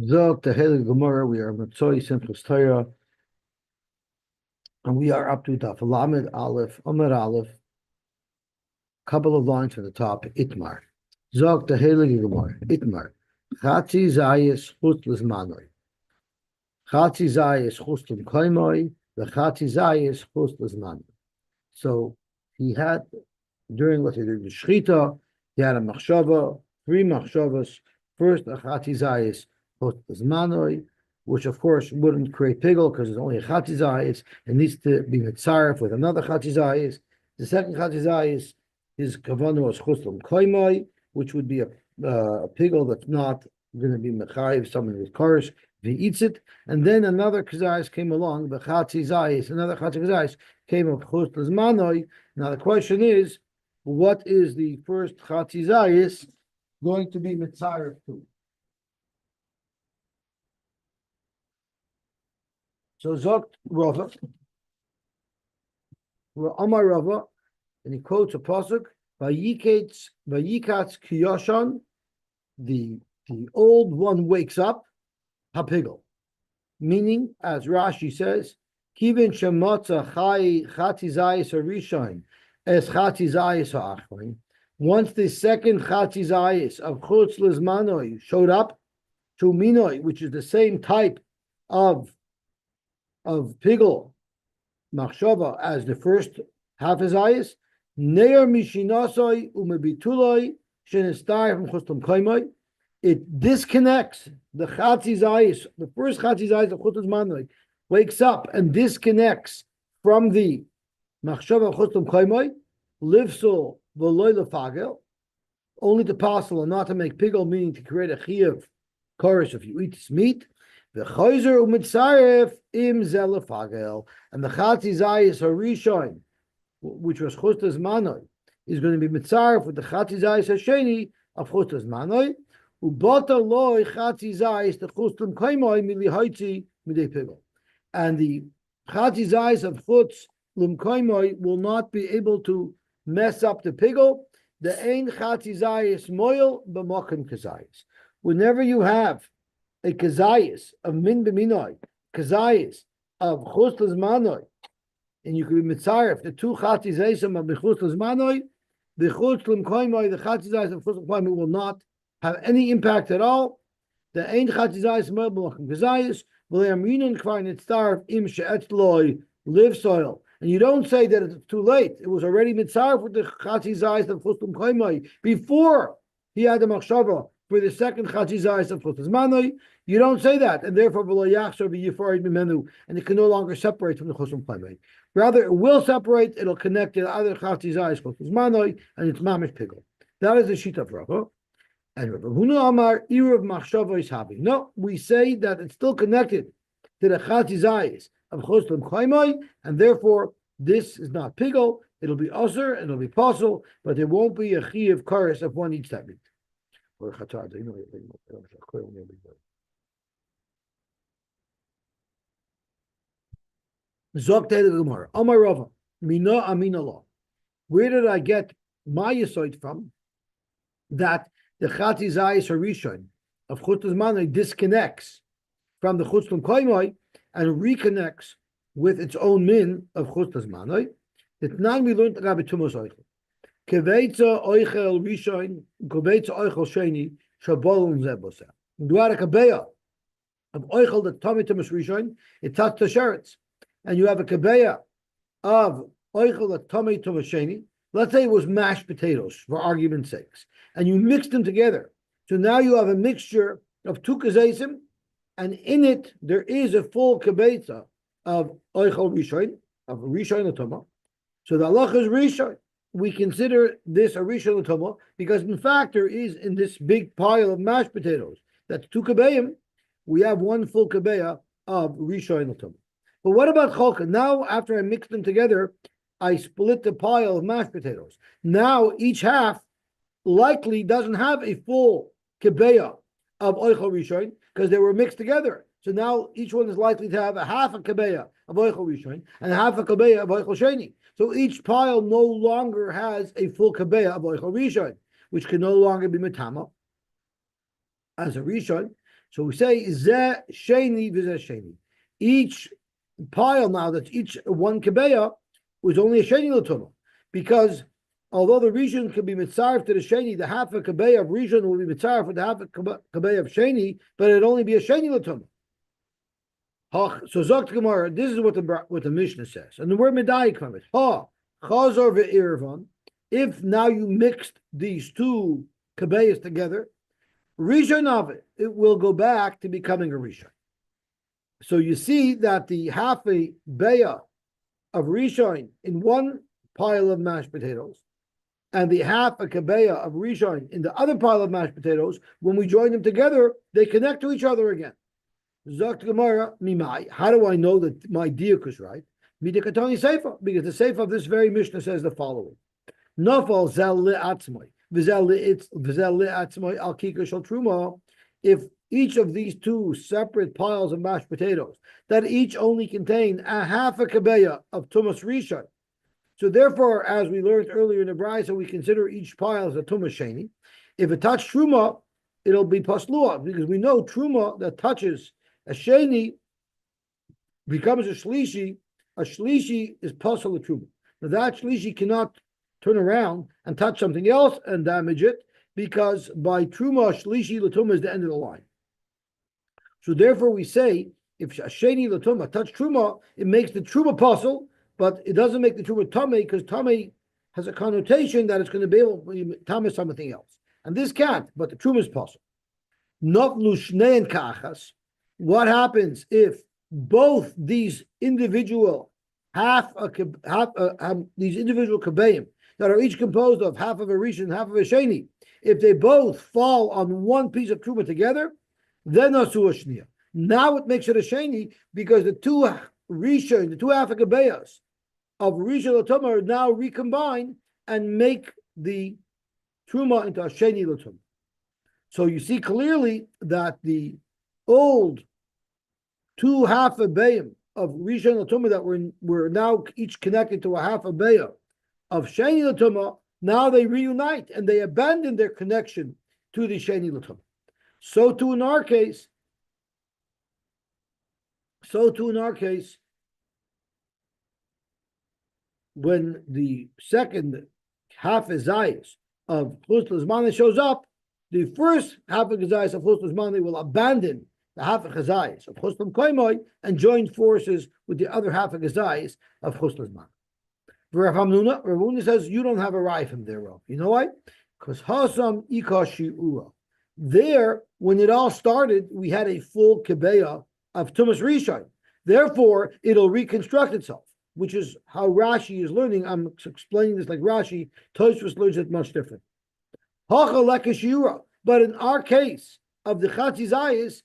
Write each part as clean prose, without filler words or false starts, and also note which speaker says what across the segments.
Speaker 1: Zog Tehillah Gemara, we are Matzoi Simchus Torah, and we are up to Daf Lamed Aleph, Amar Aleph, couple of lines from the top, Itmar. Zog Tehillah Gemara, Itmar. Chatzi Zayis Chut Lizmanoi. Chatzi Zayis Chut L'Koimoi, the Chatzi Zayis Chut Lizmanoi. So he had, during what he did, the Shechita, he had a Machshava, three Machshavas. First, a Chatzi Zayis Chut Lizmanoi, which of course wouldn't create pigel because it's only a chatzizayis. It needs to be mitzaref with another chatzizayis. The second chatzizayis is kavanu as chuslam koimai, which would be a pigel that's not going to be mechayiv, someone with karish, if he eats it. And then another chazayis came along, the chatzizayis, another chatzizayis came of chuslam manoi. Now the question is, what is the first chatzizayis going to be mitzaref to? So Zokt Rava, Amar Rava, and he quotes a pasuk, Vayikatz Kiyoshan, the old one wakes up, Hapigel. Meaning, as Rashi says, Kivin Shemotza Chai Chatizayis Arishain, Es Chatizayis Ha'achlein. Once the second Chatizayis of Chutz Lizmanoi showed up to Minoi, which is the same type of pigel machshava as the first hafizayis, neir mishinasoi umebituloi shenestai from chustam kaimoi. It disconnects the chatzizayis, the first chatzizayis of chustam manoi, wakes up and disconnects from the machshava chustam kaimoi, livsul v'loy lefagel, only to passel and not to make pigel, meaning to create a chiyuv chorus if you eat this meat. The chayzer umitzaref im zelefagel, and the chatzizayis harishon, which was chustas manoi, is going to be mitzaref with the chatzizayis hasheni of chustas manoi. Ubota loy chatzizayis the chustam kaimoi milihaitzi midei pigel, and the chatzizayis of chutz lum kaimoi will not be able to mess up the pigel. The ein chatzizayis moil b'mokim kazayis. Whenever you have a kazayis of min b'minoi, kazayis of chuslas manoi, and you could be mitzaref the two chatizayim of the chuslas manoi, the chuslam koimoi, the chatizayis of chuslam koimoi will not have any impact at all. The ein chatizayis moel b'mokim kazayis v'le'amrinon kvar nitzaref im she'etzloi live soil. And you don't say that it's too late. It was already mitzaref with the chatizayis of chuslam koimoi before he had the machshava for the second chatzizayis of chutz manoi. You don't say that, and therefore and it can no longer separate from the chutz manoi. Rather, it will separate. It'll connect to the other chatzizayis chutz manoi, and it's mamish pigel. That is the sheet of Rava. And Rava Huna Amar Irav Machshava is happy. No, we say that it's still connected to the chatzizayis of chutz manoi, and therefore this is not pigel. It'll be usher and it'll be possible, but there won't be a chi of kares if one eats that meat. Or chatar, Amar Rava, Mina Amina Law. Where did I get my yisoid from? That the chatzizayis harishon of chutz manoi disconnects from the chutz koimoi and reconnects with its own min of chutz manoi. That nine we learned about tumos oichel. Keveitza oichel rishon, keveitza oichel sheni, shabolun zebosa. You had a kabeya of oichel that tummy tumas rishon, it touched the sherets, and you have a kabeya of oichel that tummy tumas sheni. Let's say it was mashed potatoes, for argument's sakes, and you mixed them together. So now you have a mixture of two Zaisim, and in it there is a full kabeitza of oichel rishon, of rishon atoma. So the halacha is rishon. We consider this a rishon l'toma because in fact there is in this big pile of mashed potatoes that's two kabeim, we have one full kabeya of rishon l'toma. But what about cholka? Now after I mix them together, I split the pile of mashed potatoes. Now each half likely doesn't have a full kabeya of oichel rishon because they were mixed together. So now each one is likely to have a half a kabeya of oichel rishon and half a kabeya of oichel sheni. So each pile no longer has a full kabeya of oichel rishon, which can no longer be metama as a rishon. So we say Zeh Sheni v'Zeh Sheni. Each pile now, that's each one kebeya, was only a Sheni l'tumah. Because although the region could be mitzaref to the Sheni, the half a kebeya of region will be mitzaref for the half a kebeya of Sheni, but it'd only be a Sheni l'tumah. So Zokt Gemara, this is what the Mishnah says, and the word medayik from it. Chazor ve'irvan. If now you mixed these two kabeyas together, rishon of it will go back to becoming a rishon. So you see that the half a beya of rishon in one pile of mashed potatoes, and the half a kabeya of rishon in the other pile of mashed potatoes, when we join them together, they connect to each other again. Zakt Gemara, mimai. How do I know that my diuk is right? Midikatoni seifa, because the seifa of this very Mishnah says the following: Nafal zel le'atzmai, v'zel le'atzmai al kika shel truma. If each of these two separate piles of mashed potatoes, that each only contain a half a kabeya of tumas rishon, so therefore, as we learned earlier in the brayso, we consider each pile as a tumas sheni. If it touched truma, it'll be paslua, because we know truma that touches a sheni becomes a shlishi. A shlishi is pasal truma. Now that shlishi cannot turn around and touch something else and damage it, because by truma shlishi l'tumah is the end of the line. So therefore we say if a sheni l'tumah touch truma, it makes the truma pasal, but it doesn't make the truma tamei, because tamei has a connotation that it's going to be able to tamei something else, and this can't. But the truma is pasal. Naflu shnei kachas. What happens if both these individual these individual kabeim that are each composed of half of a rishon, half of a sheni, if they both fall on one piece of truma together, then asu a shnia. Now it makes it a sheni, because the two rishon, the two half kabeyas of rishon l'tumah are now recombined and make the truma into a sheni l'tumah. So you see clearly that the old two half a bayim of rishon l'tumah that were now each connected to a half a bayah of sheni l'tumah, now they reunite and they abandon their connection to the sheni l'tumah. So too in our case, when the second half a zayis of chus l'zmane shows up, the first half a zayis of chus l'zmane will abandon the half a chazayis of chus l'mkoimoy and join forces with the other half a chazayis of chus l'zmane. Rav Hamnuna says you don't have a raya from there, Rav. You know why? Because hasam ika shi'ura. There, when it all started, we had a full kebeya of tumas rishon. Therefore, it'll reconstruct itself, which is how Rashi is learning. I'm explaining this like Rashi. Tosfos learns it much different. Hacha leka shi'ura. But in our case of the chatzi zayis,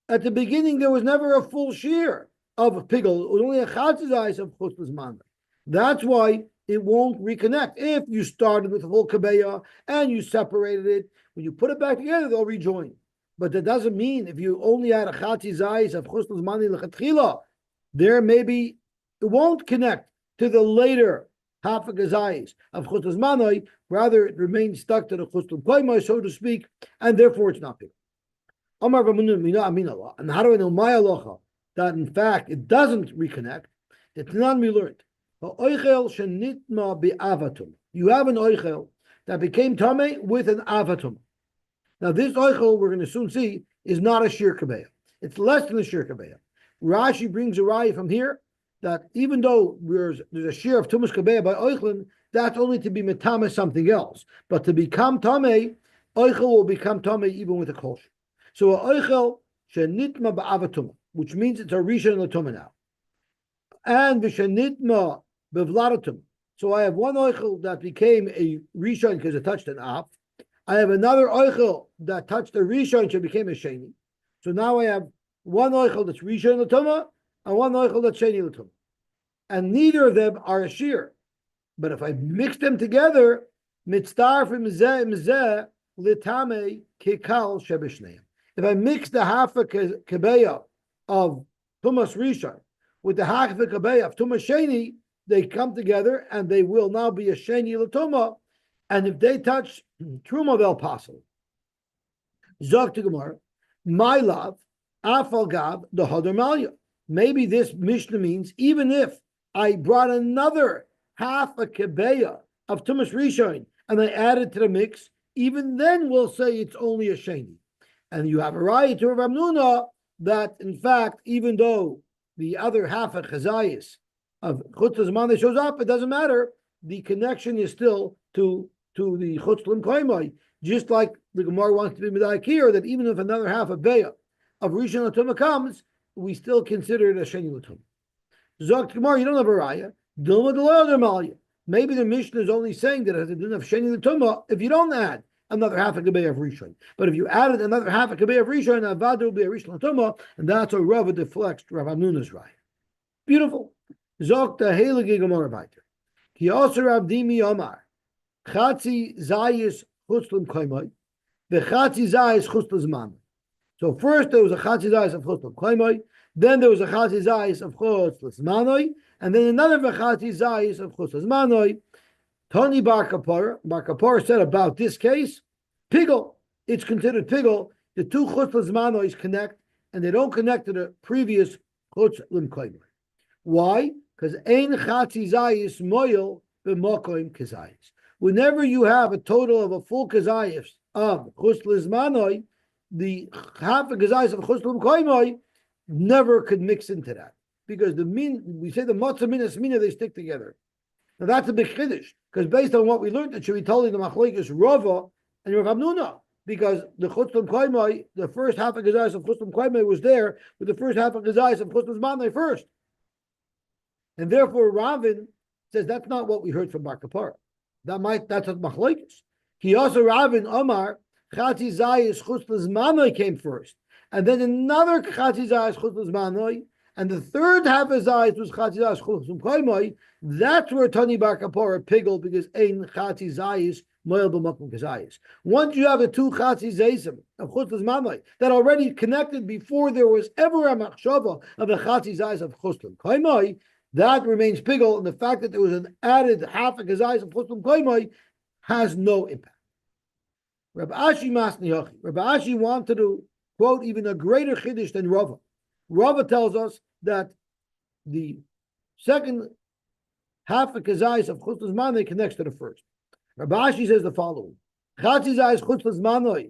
Speaker 1: at the beginning there was never a full shear of a pigel. It was only a chatzi zayis of chus l'zmane. That's why it won't reconnect. If you started with a full kabeya and you separated it, when you put it back together, they'll rejoin. But that doesn't mean if you only had a chatzi zayis of chus l'zmane l'chatchila, there maybe it won't connect to the later half a gazayis of chus l'zmane. Rather, it remains stuck to the chus l'mkoimoy, so to speak, and therefore it's not big. And how do I know my halacha that in fact it doesn't reconnect? It's not we learned. You have an oichel that became tamei with an avatum. Now this oichel, we're going to soon see, is not a shir kabeya. It's less than a shir kabeya. Rashi brings a raya from here that even though there's a shir of tumas kabeya by oichlin, that's only to be metame something else. But to become tamei, oichel will become tamei even with a kol. So a oichel shenitma ba'avatum, which means it's a rishon l'tumah now, and v'shenitma bevlaratum. So I have one oichel that became a rishon because it touched an af. I have another oichel that touched a rishon so it became a sheni. So now I have one oichel that's rishon l'tumah and one oichel that's sheni l'tumah, and neither of them are a shear. But if I mix them together, mitztar from zeh litame kikal shebeshneim. If I mix the half a kabeya of tumas rishon with the half a kabeya of tumas sheni, they come together and they will now be a sheni l'tumah. And if they touch truma, they'll passel. Zok to Gemara, My love, afal gav the hadar malya. Maybe this Mishnah means even if I brought another half a kebeya of tumas rishon and I added to the mix, even then we'll say it's only a sheni. And you have a right to Rav Hamnuna that in fact, even though the other half of chazayis of chutz l'zman shows up, it doesn't matter. The connection is still to the chutz l'mkoimai. Just like the Gemara wants to be medayik here, that even if another half of beya of rishon l'tumah comes, we still consider it a sheni l'tumah. Zok Gemara, you don't have a raya. Dilma d'lo malya. Maybe the Mishnah is only saying that it doesn't have sheni l'tumah if you don't add another half a kebei of rishon. But if you added another half a kebei of rishon, avad will be a rishon l'tumah, and that's a Rava deflects Rav Hamnuna's raya. Beautiful. Zok the heilige Gemara weiter. Ki also Rav Dimi Omar chatzi zayis chutz l'mkoimai, v'chatzi zayis chutz l'zman. So first there was a chatzi zayis of chutz l'mkoimai, then there was a chatzi zayis of chutz l'zmanoi, and then another v'chatzi zayis of chutz l'zmanoi. Tony Bar Kapara said about this case, pigel. It's considered pigel. The two chutz l'zmanois connect, and they don't connect to the previous chutz l'mkoimai. Why? Because ein chatzi zayis moyel b'mokoim kezayis. Whenever you have a total of a full kezayis of chutz l'zmanoi, the half a kezayis of chutz l'mkoimai never could mix into that, because we say the matzah minas mina, they stick together. Now that's a big chiddush, because based on what we learned, it should be totally the machlokes Rava and Rav Hamnuna, because the chutz l'mkoimai, the first half of kezayis of chutz l'mkoimai was there with the first half of kezayis of chutz l'zmanoi first. And therefore, Ravin says that's not what we heard from Bar Kapara. That's what machlokes. He also Ravin Omar chatzi zayis chutz l'zmanoi came first, and then another chatzi zayis chutz l'zmanoi, and the third half of zayis was chatzi zayis chutz l'mkoimai. That's where Tani Bar Kapara piggled, because ein chatzi zayis moel b'makom kezayis. Once you have the two chatzi zaisim of chutz l'zmanoi that already connected before there was ever a machshava of a chatzi zayis of chutz l'mkoimai, that remains pigel, and the fact that there was an added half a kezayis of chutz l'mkoimai has no impact. Rabbi Ashi Masni Hachi. Rabbi Ashi wanted to quote even a greater chiddush than Rava. Rava tells us that the second half a kezayis of chutz l'zmanoi connects to the first. Rabbi Ashi says the following: chatzi zayis chutz l'zmanoi.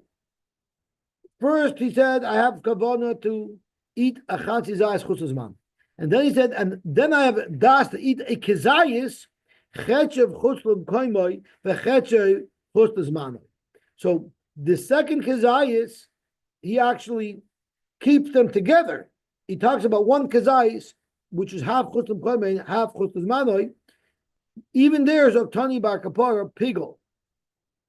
Speaker 1: First, he said, I have kavanah to eat a chatzi zayis chutz l'zmanoi. And then he said, and then I have das to eat a kezayis chechev chutz l'mkoimai v'chechev chutz l'zmanoi. So the second kezayis, he actually keeps them together. He talks about one kezayis, which is half chutz l'mkoimai and half chutz l'zmanoi. Even there's a Tani Bar Kapara pigel.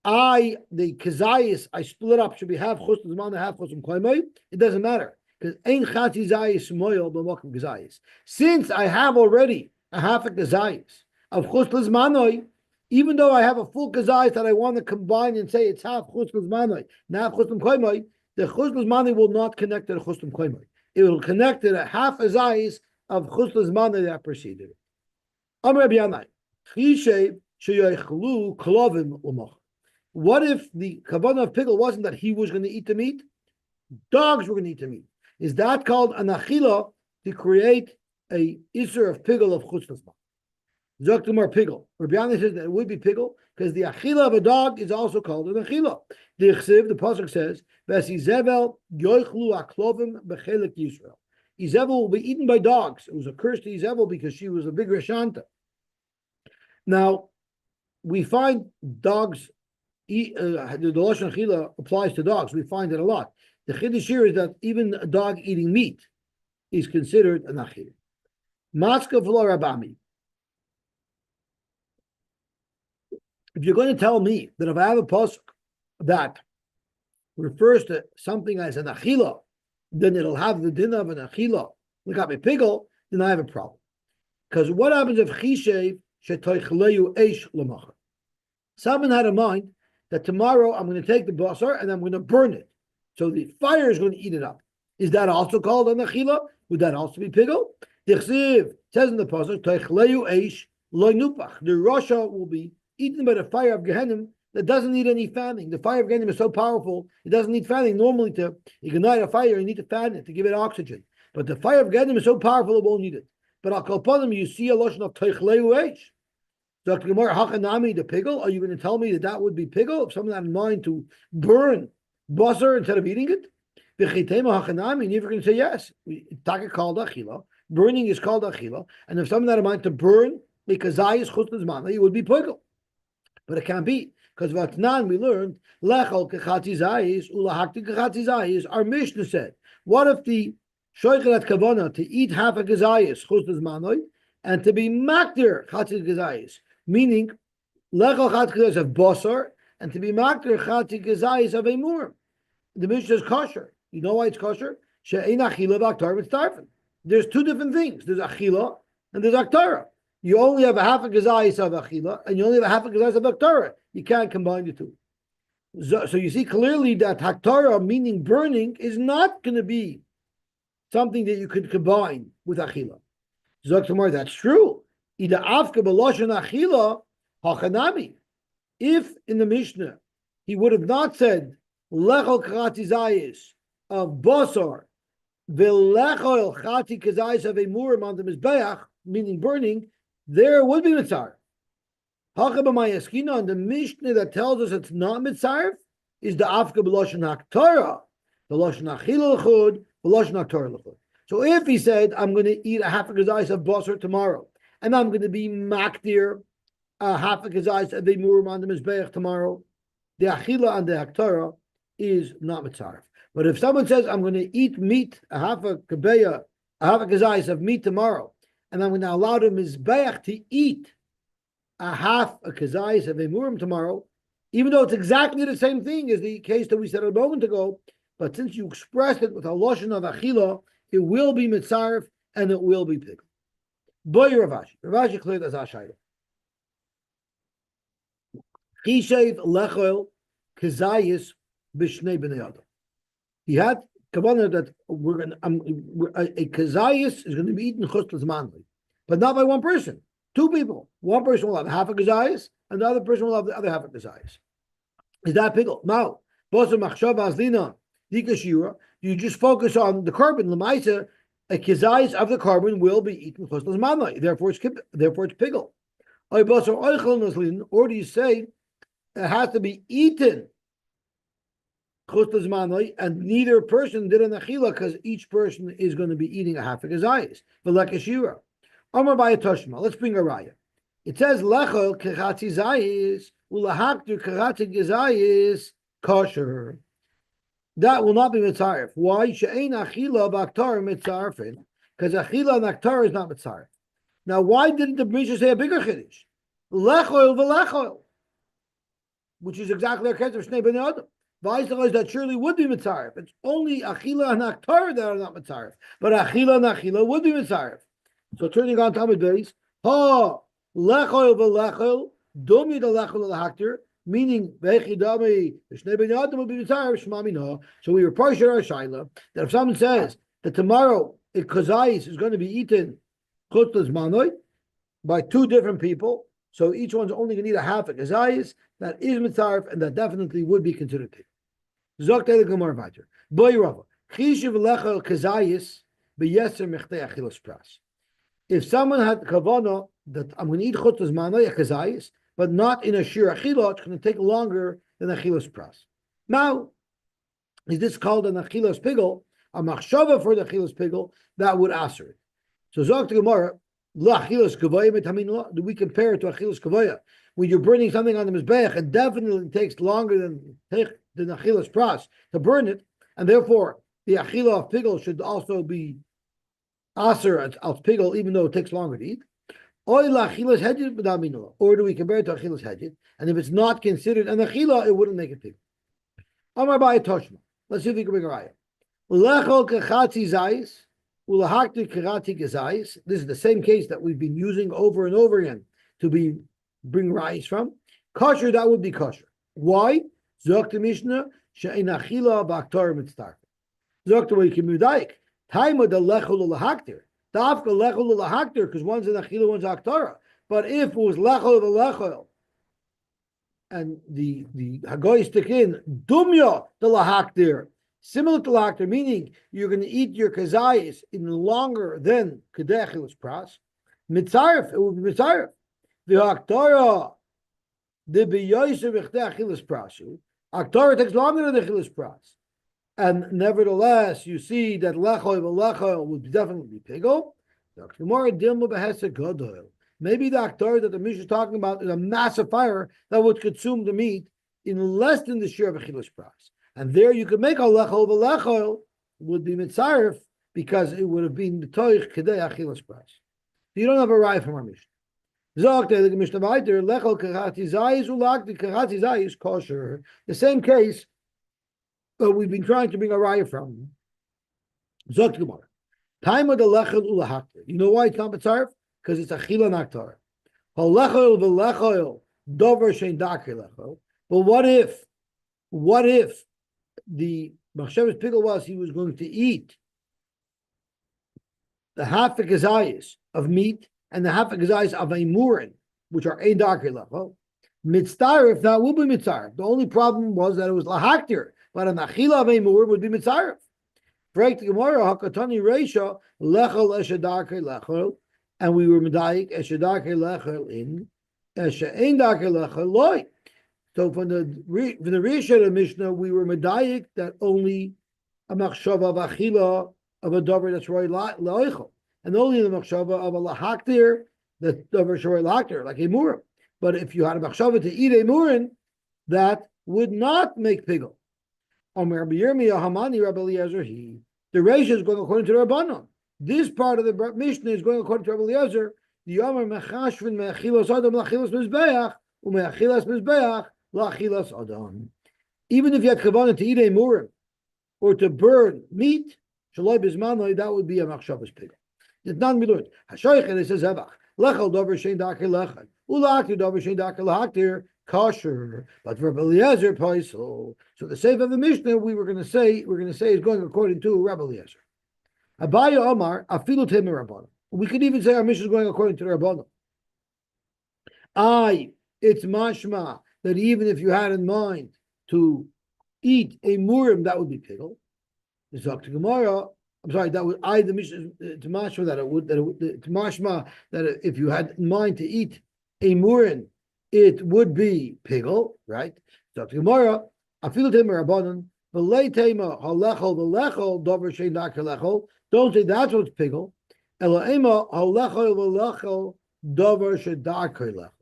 Speaker 1: The kezayis I split up should be half chutz l'zmanoi, half chutz l'mkoimai. It doesn't matter, because ein chatzi zayis moyel b'mokom kezayis. Since I have already a half a kezayis of chutz l'zmanoi, even though I have a full kezayis that I want to combine and say it's half chutz l'zmanoi, not chutz l'mkoimai, the chutz l'zmanoi will not connect to the chutz l'mkoimai. It will connect to the half a zayis of chutz l'zmanoi that preceded it. Amar Rabbi Yanai, chishev sheyochlu klovim u'moch. What if the kavanah of pigel wasn't that he was going to eat the meat? Dogs were going to eat the meat. Is that called an achila to create a iser of pigel of chutz l'zman? Zoktumar pigel. Rabbi Yanai says that it would be pigel because the achila of a dog is also called an achila. The pasuk says, "V'sizevel yochlu aklovim b'chelik Yisrael." Izevel will be eaten by dogs. It was a curse to Izevel because she was a big reshanta. Now, we find dogs eat. The lashon achila applies to dogs. We find it a lot. The chiddush here is that even a dog eating meat is considered an achila. Maska v'lo rabami. If you're going to tell me that if I have a pasuk that refers to something as an achila, then it'll have the din of an achila, look at me pigel, then I have a problem. Because what happens if chishev shetoichleu eish l'macher? Someone had in mind that tomorrow I'm going to take the basar and I'm going to burn it. So the fire is going to eat it up. Is that also called an achila? Would that also be pigel? The chsiv says in the pasuk, toichleu eish lo nupach. The rasha will be eaten by the fire of Gehenna, that doesn't need any fanning. The fire of Gehenim is so powerful, it doesn't need fanning. Normally, to ignite a fire, you need to fan it to give it oxygen. But the fire of Gehenim is so powerful, it won't need it. But I'll call upon them, you see a lotion of Teichleu Eish. Dr. Gemara, Hachanami, the pigel? Are you going to tell me that would be pigel? If someone had in mind to burn basar instead of eating it? And you're going to say yes. Taka called achila. Burning is called achila. And if someone had in mind to burn a kazayis chutz mana, it would be pigel. But it can't be. Because Vatnan, we learned, lechol kachati zayis, ulahakti kachati zayis. Our Mishnah said, what if the shoichet kavana to eat half a kazayis chutz mana and to be makdir chati kazayis? Meaning, lechol chat kazayis of basar, and to be makdir chati kazayis of a mur. The Mishnah is kosher. You know why it's kosher? She'ein achila v'aktar mitzarfen. There's two different things. There's achila and there's aktara. You only have a half a gazayis of achila, and you only have a half a gazayis of aktara. You can't combine the two. So you see clearly that aktara, meaning burning, is not going to be something that you could combine with achila. Zok Tamar, that's true. Ida afka b'loshen achila hachanami. If in the Mishnah he would have not said lechol karati zayis of basar v'lechol chati kazayis of a murim on the mizbeach, meaning burning, there would be mitzar. Hachabamayaskina, and the Mishnah that tells us it's not mitzar is the afka b'loshen haktara, the loshen achila l'chud, the loshen haktara l'chud. So if he said, I'm going to eat a half a kazayis of basar tomorrow, and I'm going to be makdir a half a kazayis of a murim on the mizbeach tomorrow, the achila and the haktara is not mitzaref. But if someone says, I'm going to eat meat, a half a kabeya, a half a kazayis of meat tomorrow, and I'm going to allow the mizbeach to eat a half a kazayis of a murim tomorrow, even though it's exactly the same thing as the case that we said a moment ago, but since you expressed it with a loshen of achila, it will be mitzaref and it will be pigel. Boy Ravashi. Ravashi cleared as Ashayla. Chishev lechol kazayis b'shnei b'nei adam. He had kavanah that we're going a kazayis is going to be eaten chutz l'zmanli, but not by one person. Two people. One person will have half a kazayis, and the other person will have the other half a kazayis. Is that pigel? No. Bosa machshava azlina dikashira. You just focus on the carbon. L'maisa, a kazayis of the carbon will be eaten chutz l'zmanli. Therefore, it's pigel. Or do you say it has to be eaten and neither person did an achila because each person is going to be eating a half a kazayis. V'lekashira. Amar by a toshma. Let's bring a raya. It says lechol kechatzi zayis ulahaktu kechatzi kazayis kosher. That will not be mitzaref. Why? She'ein achila b'aktar mitzarefin. Because achila and aktar is not mitzaref. Now, why didn't the Mishnah say a bigger chiddush? Lechol v'lechol, which is exactly our case of Shnei Bnei Adam. That surely would be mitzaref. It's only achila and aktar that are not mitzaref, but achila and achila would be mitzaref. So turning on Talmud Beis, ha lechol v'lechol domi the lechol l'haktir, meaning vechi dami Shnei Bnei Adam will be mitzaref shmamina. So we report our shaila that if someone says that tomorrow a kazayis is going to be eaten chutz l'zmanoi by two different people, so each one's only going to eat a half a kazayis, that is mitzaref, and that definitely would be considered pig. Zok Tele Gemara Vater. Boy Rava. Chishiv lechel kazayis beyeser mechtei achilas pras. If someone had kavana that I'm going to eat chutz l'zmanoi a kazayis, but not in a shir achila, it's going to take longer than achilas pras. Now, is this called an achilas pigel? A machshava for the achilas pigel that would answer it. So Zok to Gemara. Do we compare it to achilas kavaya? When you're burning something on the mizbeach, it definitely takes longer than achilas pras to burn it, and therefore the achila of pigel should also be aser of pigel, even though it takes longer to eat. Or do we compare it to achilas hedjit? And if it's not considered an achila, it wouldn't make it pigel. Amar by toshma. Let's see if we can bring a raya. Lechol kechatzi zayis. This is the same case that we've been using over and over again to bring rice from. Kosher, that would be kosher. Why? Zok the Mishnah, she'ein achila b'aktar mitztar. Zok the Wikimudaik. Taima the lechol l'haktir. Dafka lechol l'haktir, because one's an achila, one's aktara. But if it was lechol the lechol, and the hagoy stick in dumya the lahaktir, similar to lahaktir, meaning you're going to eat your kazayis in longer than kedechilas pras. Mitzaref, it will be mitzaref. The haktara the beyoyse v'chtechilas prasu. Haktara takes longer than the chilas pras, and nevertheless you see that lechoy would definitely be pigel. Maybe the aktar that the Mishnah is talking about is a massive fire that would consume the meat in less than the share of a chilas pras. And there you could make a lechol would be mitzaref because it would have been b'toich kedei achilas pras. You don't have a right from our Mishnah. The Mishnah weiter lechol karati zayis ulak the karati zayis kosher. The same case that we've been trying to bring a raya from. Zok Gemara. Time of the lechol ulahakter. You know why it's not mitzaref? Because it's a chila naktar. Halechol v'lechol dover shein dakir lechol. But what if the machshavas pickle was he was going to eat the half a gazayis of meat and the half a gazayis of a murin, which are ein dakir lechol. Mitzaref, that will be mitzaref. The only problem was that it was lahaktir, but an achila of a mur would be mitzaref. Break the Gemara hakatani reisha lechol eshadakir lechol. And we were medayik eshadakir lechel in eshain dakir lechel loy. So from the Risha of the Mishnah, we were medayik that only a machshava of achila of a davar that's roy loichel, and only the machshava of a lahaktir that davar shoy lahaktir like a murim. But if you had a machshava to eat a murin, that would not make pigel. Omer b'yirmiyah hamani Rabbi Eliezer he. The Risha is going according to the Rabbanon. This part of the Mishnah is going according to Rabbi Eliezer. The Yomer mechashvin me'achilas adam lachilas mizbeach u'me'achilas mizbeach lachilas adam. Even if you had kavanah to eat a murim or to burn meat, shaloi bizmanoi, that would be a machshavas pigel. It's not milut. Hashoichet it says Zevach lechel dover shein dakir lechel ulakir dover shein dakir lahaktir kosher. But for Rabbi Eliezer paisel. So the save of the Mishnah we're going to say is going according to Rabbi Eliezer. Abaya Omar, afilu temi Rabbanon. We could even say our mission is going according to the Rabbanon. It's mashma that even if you had in mind to eat a murim, that would be pigel. It's up to Gemara. I'm sorry, that would the mission to mashma that it would to mashma that if you had in mind to eat a murim, it would be pigel, right? It's up to Gemara. Afilu temi Rabbanon. V'lei tema halechol v'lechol dover shein dakir lechol. Don't say that's what's pigel. Elo'ema halechol v'lechol dover shedakir lechol.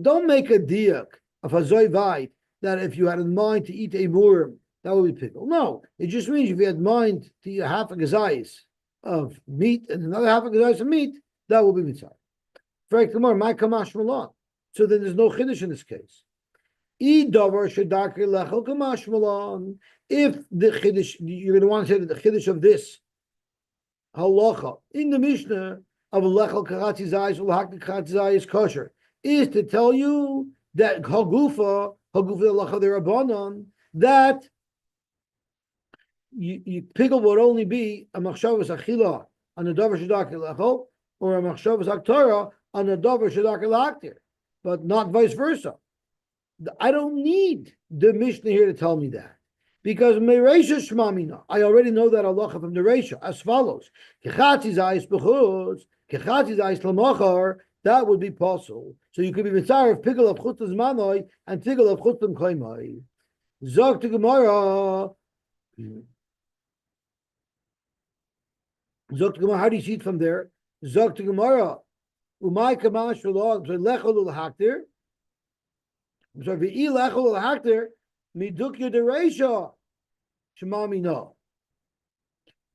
Speaker 1: Don't make a diak of a zoyvite that if you had in mind to eat a murim, that would be pigel. No, it just means if you had in mind to eat a half a gazayis of meat and another half a gazayis of meat, that will be mitzvah. Frank Gemara, my kamash malon. So then there's no chiddush in this case. If the chiddush, you're going to want to say that the chiddush of this halacha in the Mishnah of lechel karati zayis ulahak karati zayis kosher is to tell you that hagufa halacha the rabbanon that you pigel would only be a machshavas achila on the davar shedakir lechel or a machshavas aktara on the davar shedakir lahaktir, but not vice versa. I don't need the Mishnah here to tell me that. Because Mereisha Shmamina, I already know that halacha from the Reisha as follows. Kechatzi zayis b'chutz, kechatzi zayis l'machar, that would be possible. So you could be mitzar of pigel of chutz zmanoi and pigel of chutz l'mklaimoi. Zog to Gemara. Zog to Gemara, how do you see it from there? Zog to Gemara. Umay kamash v'log, so lechol l'haktir. I'm sorry, v'i lechol l'haktir, midukya dereisha, shemami no.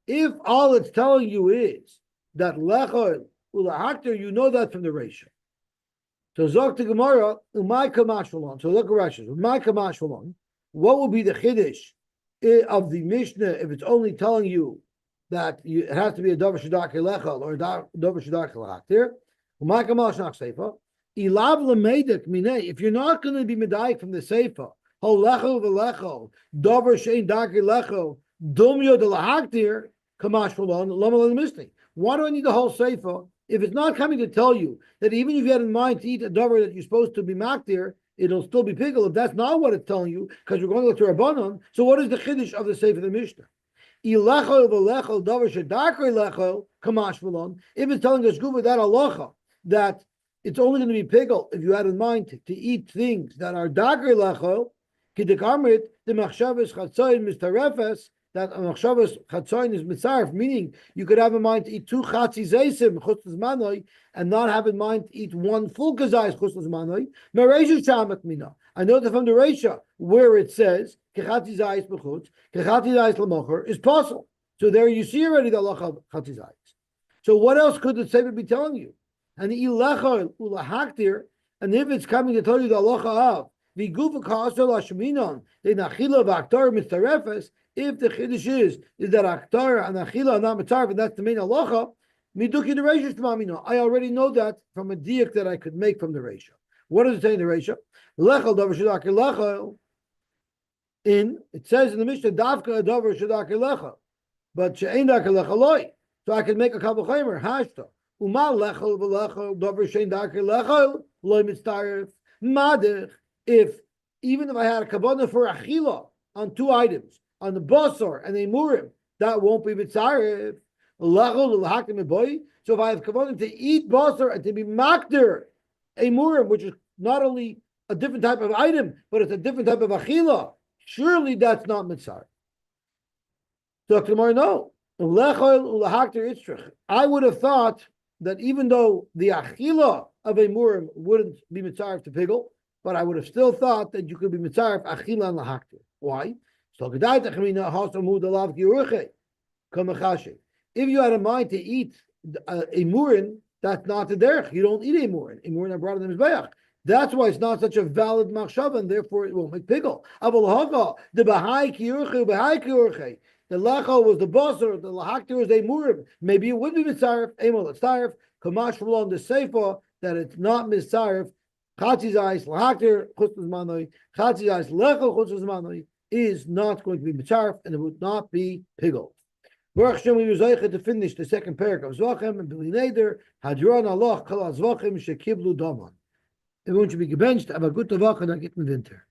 Speaker 1: If all it's telling you is that lechol l'haktir, you know that from the reisha. So zok to Gemara, umay kamash v'log. So look at Rashi. Umay kamash v'log. What would be the chiddush of the Mishnah if it's only telling you that it has to be a davar shedakir lechol or a davar shedakir l'haktir? Umay kamash nach seifa. Ilav lemedek minei. If you're not going to be medayik from the seifa, hol lechol v'lechol davar shein dakir lechol dumyo de lahaktir kamash v'lon lamal misni. Why do I need the whole seifa if it's not coming to tell you that even if you had in mind to eat a davar that you're supposed to be maktir, it'll still be pigel. If that's not what it's telling you, because we're going to look to Rabbanon, so what is the chiddush of the Sefer of the Mishnah? If it's telling us good with that halacha that it's only going to be pigel if you had in mind to eat things that are daker lechol, kidekamrit the machshavas chatzayin mistarefes, that machshavas chatzayin is mitzaref, meaning you could have in mind to eat 2 chatzi zaisim chutz manoi and not have in mind to eat 1 full kazayis chutz manoi. Mereisha shamat mina. I know that from the Reisha where it says kechati zayis b'chutz, kechati zayis l'mocher is possible. So there you see already the halacha of chati zayis. So what else could the Sefer be telling you? And the ilachol ulahaktir, and if it's coming to tell you the halacha of the gufa ka'asel hashminon the nachila v'aktar mitzarefes, if the chiddush is that aktar and achila are not mitzaref, and that's the main halacha, miduki the Reisha shmamina. I already know that from a diak that I could make from the Reisha. What does it say in the Reisha? Lechol davar shadakir lechol. It says in the Mishnah, Davka davar shadakir lechol, but she'ein dakir lecholoi. So I can make a couple chaymer hashta. Uma lechol v'lechol davar she'ein dakir lechol loy mitzaref madich. If even if I had a kavanah for achila on 2 items, on the basar and a murim, that won't be mitzaref. Lechol l'hakim boy. So if I have kavanah to eat basar and to be makder a murim, which is not only a different type of item, but it's a different type of achila, surely that's not mitzaref. So tomorrow, no. I would have thought that even though the achila of a murim wouldn't be mitzaref to pigel, but I would have still thought that you could be mitzaref achila and lahaktir. Why? If you had a mind to eat a murim, that's not the derech. You don't eat a murim. A murim I brought in the mizbeach. That's why it's not such a valid machshava, and therefore it won't make pigel. The bahai kiyurche, bahai kiyurche. The lachal was the basar, the lahaktir was a murim. Maybe it would be mitzaref. Emol mitzaref. Kamash from the seifa that it's not mitzaref. Chatzi zayis lahaktir chutz manoi. Chatzi zayis lechol chutz manoi is not going to be mitzaref, and it would not be pigel. Baruch Hashem, we were zeicha to finish the second parak of Zevachim and Bili Neder. Hadron Allah kol Zevachim shekiblu daman. Everyone should be gebenched. Have a good tavach and a gitten winter.